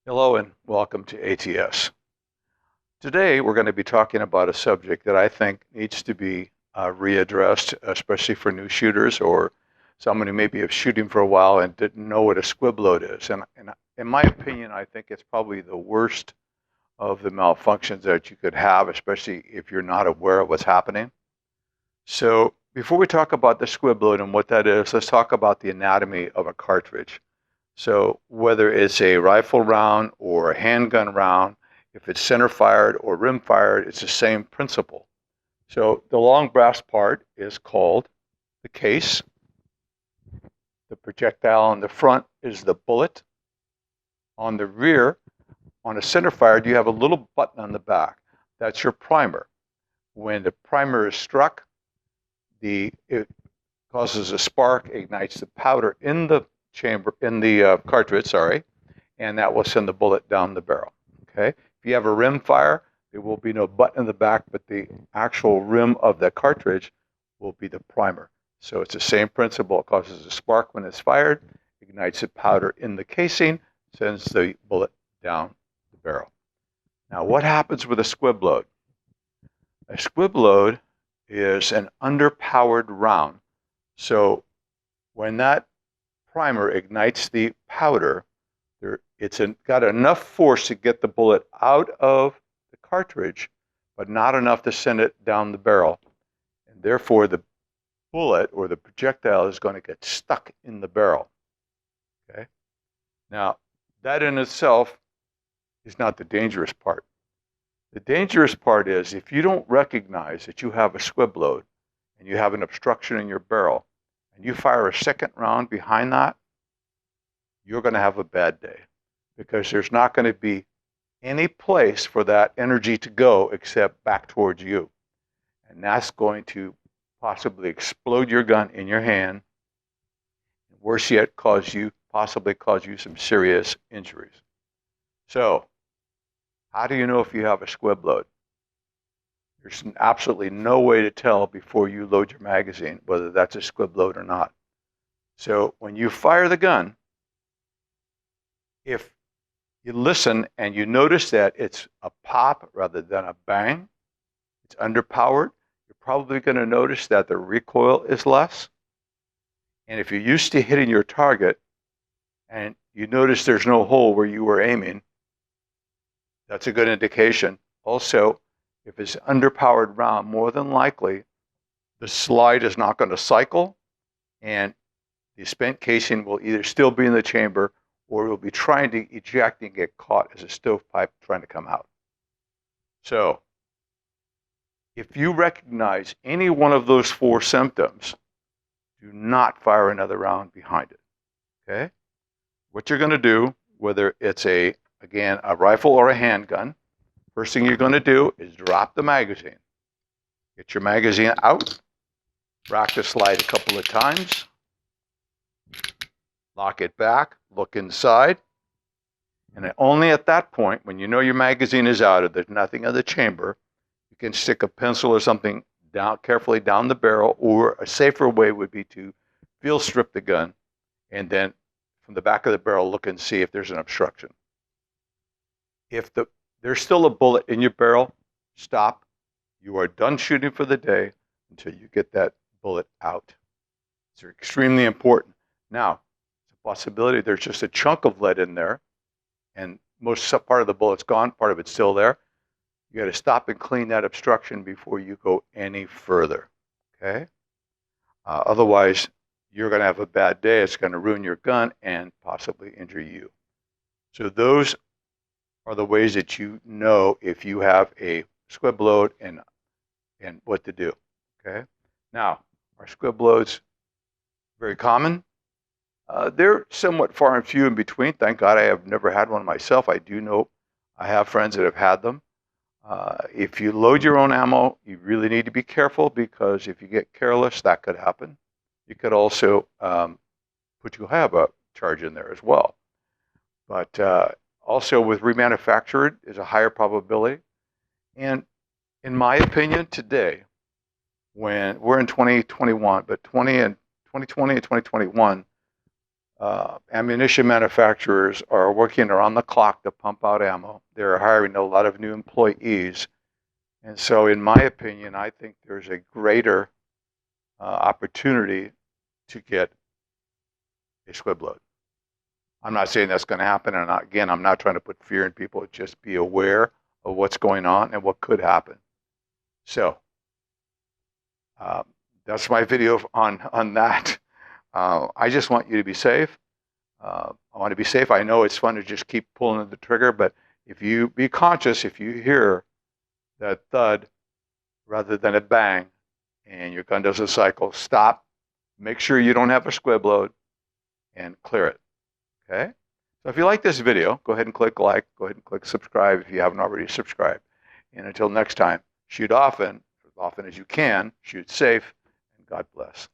Hello and welcome to ATS. Today we're going to be talking about a subject that I think needs to be readdressed, especially for new shooters or someone who maybe is shooting for a while and didn't know what a squib load is. And in my opinion, I think it's probably the worst of the malfunctions that you could have, especially if you're not aware of what's happening. So before we talk about the squib load and what that is, let's talk about the anatomy of a cartridge. So whether it's a rifle round or a handgun round, if it's center fired or rim fired, it's the same principle. So the long brass part is called the case. The projectile on the front is the bullet. On the rear, on a center fired, you have a little button on the back. That's your primer. When the primer is struck, it causes a spark, ignites the powder in the cartridge, and that will send the bullet down the barrel. Okay. If you have a rim fire, there will be no button in the back, but the actual rim of the cartridge will be the primer. So it's the same principle. It causes a spark when it's fired, ignites the powder in the casing, sends the bullet down the barrel. Now, what happens with a squib load? A squib load is an underpowered round. So when that primer ignites the powder, it's got enough force to get the bullet out of the cartridge, but not enough to send it down the barrel. And therefore, the bullet or the projectile is going to get stuck in the barrel. Okay. Now, that in itself is not the dangerous part. The dangerous part is if you don't recognize that you have a squib load and you have an obstruction in your barrel, and you fire a second round behind that, you're going to have a bad day because there's not going to be any place for that energy to go except back towards you. And that's going to possibly explode your gun in your hand. Worse yet, possibly cause you some serious injuries. So, how do you know if you have a squib load? There's absolutely no way to tell before you load your magazine whether that's a squib load or not. So when you fire the gun, if you listen and you notice that it's a pop rather than a bang, it's underpowered, you're probably going to notice that the recoil is less. And if you're used to hitting your target and you notice there's no hole where you were aiming, that's a good indication. Also, if it's an underpowered round, more than likely the slide is not going to cycle and the spent casing will either still be in the chamber or it will be trying to eject and get caught as a stovepipe trying to come out. So, if you recognize any one of those four symptoms, do not fire another round behind it. Okay? What you're going to do, whether it's a rifle or a handgun, first thing you're going to do is drop the magazine. Get your magazine out, rack the slide a couple of times, lock it back, look inside, and only at that point, when you know your magazine is out, if there's nothing in the chamber, you can stick a pencil or something carefully down the barrel, or a safer way would be to field strip the gun, and then from the back of the barrel, look and see if there's an obstruction. If there's still a bullet in your barrel, stop. You are done shooting for the day until you get that bullet out. It's extremely important. Now, it's a possibility there's just a chunk of lead in there, and most part of the bullet's gone, part of it's still there. You got to stop and clean that obstruction before you go any further. Okay? Otherwise, you're going to have a bad day. It's going to ruin your gun and possibly injure you. So those are the ways that you know if you have a squib load and what to do. Okay. Now, are squib loads very common? They're somewhat far and few in between. Thank God I have never had one myself. I do know I have friends that have had them. If you load your own ammo, you really need to be careful because if you get careless, that could happen. You could also put your HABA charge in there as well. But also with remanufactured is a higher probability. And in my opinion, today, when we're in 2021, but 2020 and 2021, Ammunition manufacturers are working around the clock to pump out ammo. They're hiring a lot of new employees. And so, in my opinion, I think there's a greater opportunity to get a squib load. I'm not saying that's going to happen. And again, I'm not trying to put fear in people. Just be aware of what's going on and what could happen. So, that's my video on that. I just want you to be safe. I want to be safe. I know it's fun to just keep pulling the trigger, but if you be conscious, if you hear that thud rather than a bang and your gun doesn't cycle, stop. Make sure you don't have a squib load and clear it. Okay? So if you like this video, go ahead and click like. Go ahead and click subscribe if you haven't already subscribed. And until next time, shoot often as you can, shoot safe, and God bless.